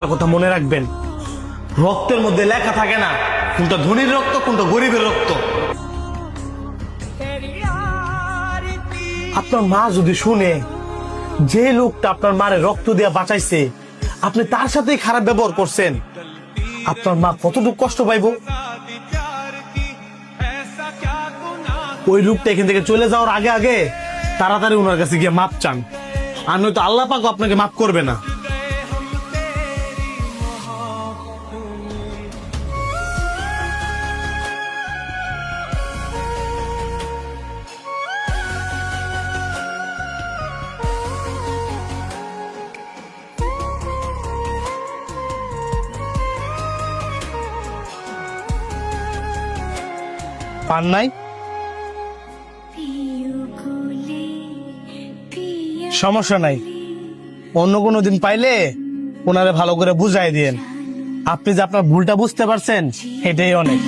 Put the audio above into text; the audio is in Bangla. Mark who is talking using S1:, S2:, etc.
S1: কথা মনে রাখবেন, রক্তের মধ্যে লেখা থাকে না কোনটা ধনীর রক্ত কোনটা গরিবের রক্ত। আপনার মা যদি শুনে যে লোকটা আপনার মারে রক্ত দিয়ে বাঁচাইছে আপনি তার সাথেই খারাপ ব্যবহার করছেন, আপনার মা কতটুকু কষ্ট পাইব। ওই লোকটা এখান থেকে চলে যাওয়ার আগে আগে তাড়াতাড়ি ওনার কাছে গিয়ে মাপ চান, আর নয়তো আল্লাহ পাক আপনাকে মাফ করবে না। পান নাই? সমস্যা নাই, অন্য কোনো দিন পাইলে ওনারে ভালো করে বুঝাই দিয়েন। আপনি যে আপনার ভুলটা বুঝতে পারছেন এটাই অনেক।